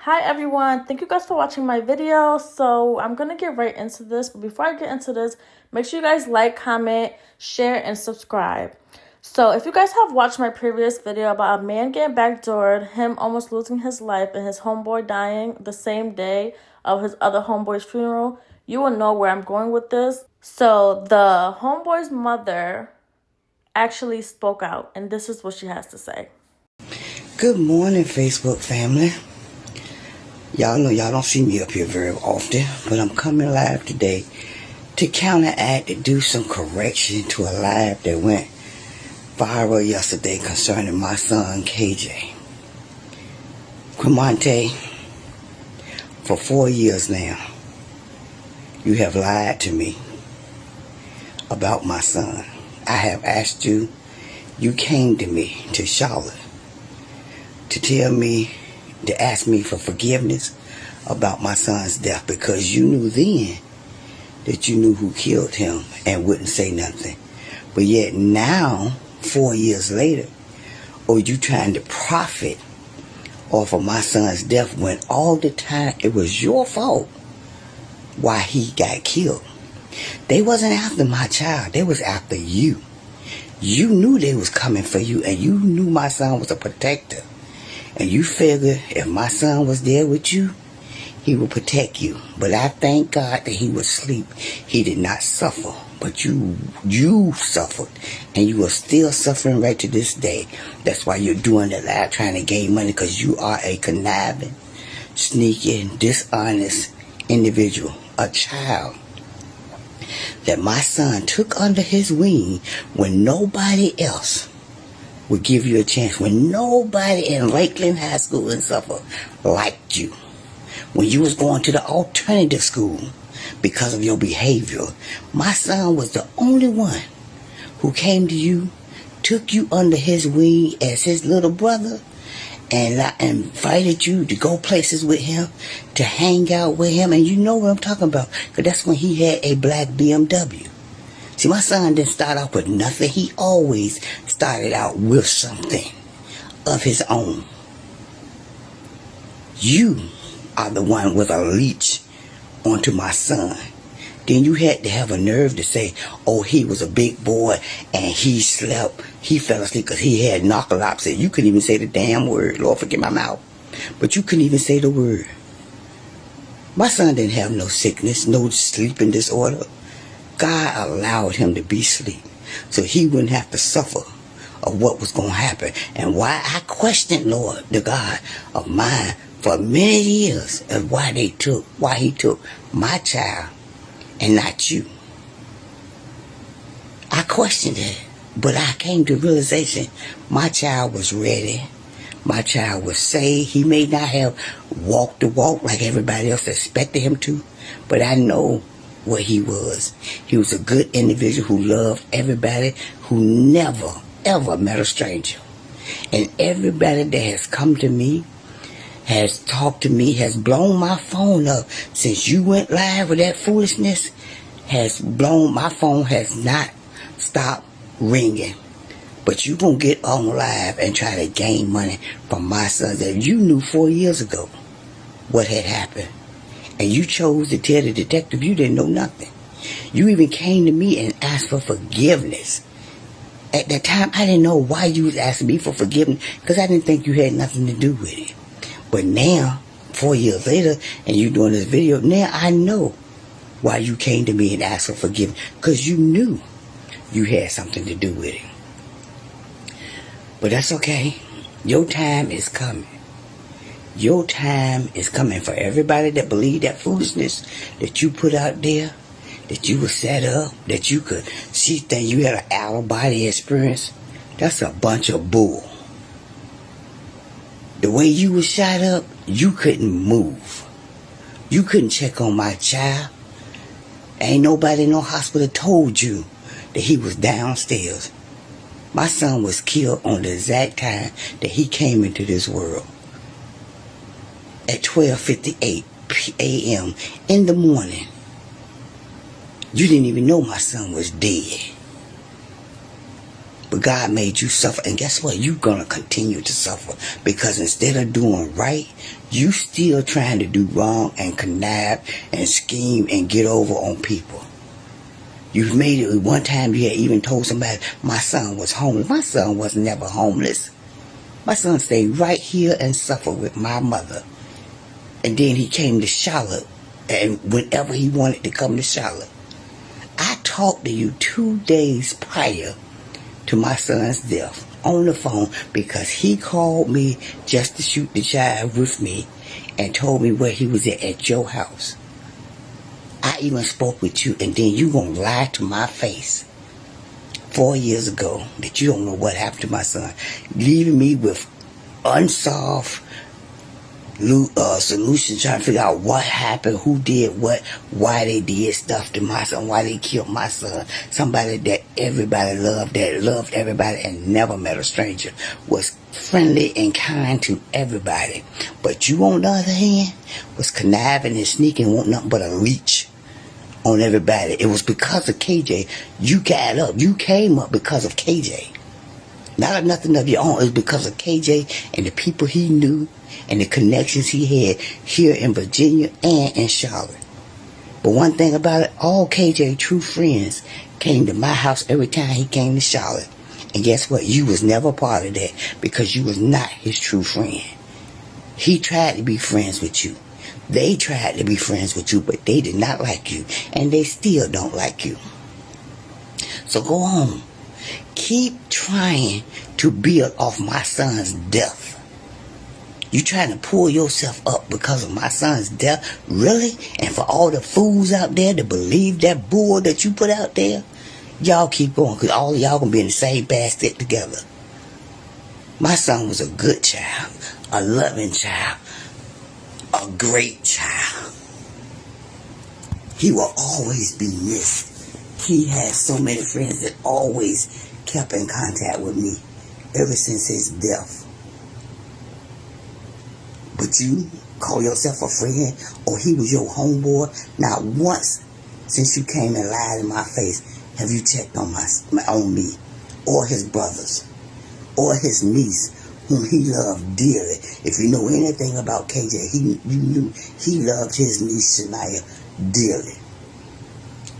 Hi everyone, thank you guys for watching my video. So I'm gonna get right into this, but before I get into this, make sure you guys like, comment, share, and subscribe. So if you guys have watched my previous video about a man getting backdoored, him almost losing his life, and his homeboy dying the same day of his other homeboy's funeral, you will know where I'm going with this. So the homeboy's mother actually spoke out, and this is what she has to say. Good morning, Facebook family. Y'all know y'all don't see me up here very often, but I'm coming live today to counteract and do some correction to a live that went viral yesterday concerning my son, KJ. Qumontae, for 4 years now, you have lied to me about my son. I have asked you, you came to me, to Charlotte, to tell me, to ask me for forgiveness about my son's death because you knew then that you knew who killed him and wouldn't say nothing. But yet now, 4 years later, you trying to profit off of my son's death when all the time it was your fault why he got killed. They wasn't after my child. They was after you. You knew they was coming for you, and you knew my son was a protector. And you figured if my son was there with you, he would protect you. But I thank God that he was asleep. He did not suffer. But you suffered. And you are still suffering right to this day. That's why you're doing the live trying to gain money, because you are a conniving, sneaky, dishonest individual. A child that my son took under his wing when nobody else would give you a chance, when nobody in Lakeland High School in Suffolk liked you, when you was going to the alternative school because of your behavior. My son was the only one who came to you, took you under his wing as his little brother, and invited you to go places with him, to hang out with him. And you know what I'm talking about, because that's when he had a black BMW. See, my son didn't start off with nothing. He always started out with something of his own. You are the one with a leech onto my son. Then you had to have a nerve to say, oh, he was a big boy and he fell asleep because he had narcolepsy. You couldn't even say the damn word. Lord, forgive my mouth. But you couldn't even say the word. My son didn't have no sickness, no sleeping disorder. God allowed him to be asleep so he wouldn't have to suffer of what was going to happen. And why I questioned, Lord, the God of mine, for many years of why he took my child and not you. I questioned it, but I came to realization my child was ready. My child was saved. He may not have walked the walk like everybody else expected him to, but I know what he was. He was a good individual who loved everybody, who never, ever met a stranger. And everybody that has come to me, has talked to me, has blown my phone up since you went live with that foolishness, my phone has not stopped ringing. But you gonna get on live and try to gain money from my son that you knew 4 years ago what had happened. And you chose to tell the detective you didn't know nothing. You even came to me and asked for forgiveness. At that time, I didn't know why you was asking me for forgiveness, because I didn't think you had nothing to do with it. But now, 4 years later, and you doing this video, now I know why you came to me and asked for forgiveness, because you knew you had something to do with it. But that's okay. Your time is coming. Your time is coming for everybody that believed that foolishness that you put out there, that you were set up, that you could see things, you had an out-of-body experience. That's a bunch of bull. The way you was shot up, you couldn't move. You couldn't check on my child. Ain't nobody in no hospital told you that he was downstairs. My son was killed on the exact time that he came into this world. At 12:58 a.m. in the morning. You didn't even know my son was dead. But God made you suffer. And guess what? You're going to continue to suffer. Because instead of doing right, you still trying to do wrong and connive and scheme and get over on people. You've made it. One time you had even told somebody, my son was homeless. My son was never homeless. My son stayed right here and suffered with my mother. And then he came to Charlotte. And whenever he wanted to come to Charlotte, I talked to you 2 days prior to my son's death on the phone because he called me just to shoot the jive with me and told me where he was at your house. I even spoke with you, and then you gonna lie to my face 4 years ago that you don't know what happened to my son, leaving me with unsolved solutions, trying to figure out what happened, who did what, why they did stuff to my son, why they killed my son. Somebody that everybody loved, that loved everybody and never met a stranger, was friendly and kind to everybody. But you, on the other hand, was conniving and sneaking, want nothing but a leech on everybody. It was because of KJ you got up. You came up because of KJ. Not nothing of your own. It was because of KJ and the people he knew and the connections he had here in Virginia and in Charlotte. But one thing about it, all KJ true friends came to my house every time he came to Charlotte. And guess what? You was never part of that because you was not his true friend. He tried to be friends with you. They tried to be friends with you, but they did not like you. And they still don't like you. So go on. Keep trying to build off my son's death. You trying to pull yourself up because of my son's death? Really? And for all the fools out there to believe that bull that you put out there? Y'all keep going, because all of y'all gonna be in the same basket together. My son was a good child, a loving child, a great child. He will always be missed. He had so many friends that always kept in contact with me ever since his death. But you call yourself a friend, or he was your homeboy? Not once since you came and lied in my face have you checked on on me, or his brothers, or his niece, whom he loved dearly. If you know anything about KJ, you knew he loved his niece Shania dearly.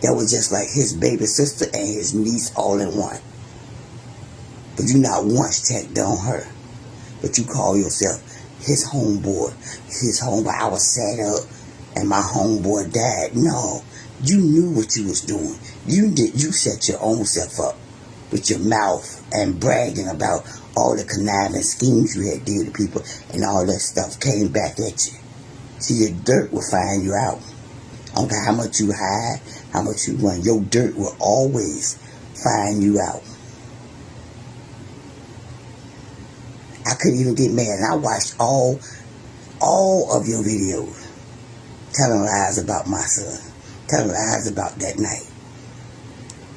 That was just like his baby sister and his niece all in one. But you not once checked on her. But you call yourself his homeboy. His homeboy. I was sad up and my homeboy died. No. You knew what you was doing. You set your own self up with your mouth and bragging about all the conniving schemes you had did to people, and all that stuff came back at you. See, your dirt will find you out. I don't care how much you hide, how much you run, your dirt will always find you out. I couldn't even get mad, and I watched all of your videos telling lies about my son, telling lies about that night.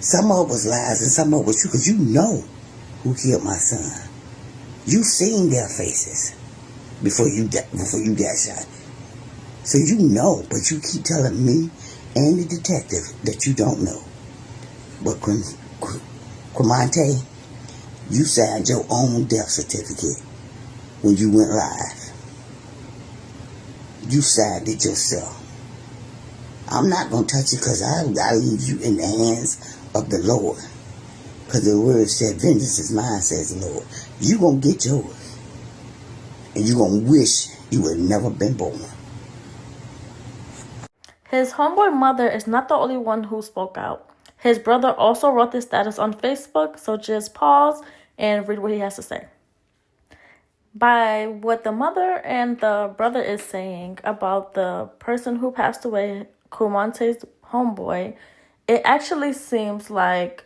Some of it was lies and some of it was true, because you know who killed my son. You seen their faces before you got shot. So you know, but you keep telling me and the detective that you don't know. But Qumontae, you signed your own death certificate when you went live. You signed it yourself. I'm not going to touch it because I leave you in the hands of the Lord. Because the word said, vengeance is mine, says the Lord. You going to get yours. And you going to wish you had never been born. His homeboy mother is not the only one who spoke out. His brother also wrote this status on Facebook, so just pause and read what he has to say. By what the mother and the brother is saying about the person who passed away, Qumontae's homeboy, it actually seems like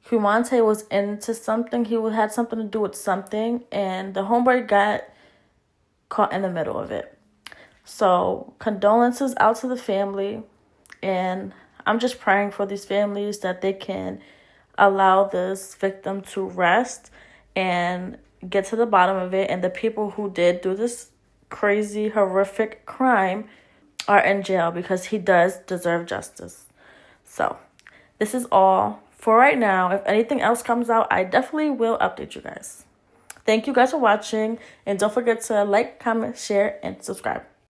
Qumontae was into something. He had something to do with something, and the homeboy got caught in the middle of it. So condolences out to the family, and I'm just praying for these families that they can allow this victim to rest and get to the bottom of it, and the people who did do this crazy, horrific crime are in jail because he does deserve justice. So this is all for right now. If anything else comes out, I definitely will update you guys. Thank you guys for watching, and don't forget to like, comment, share, and subscribe.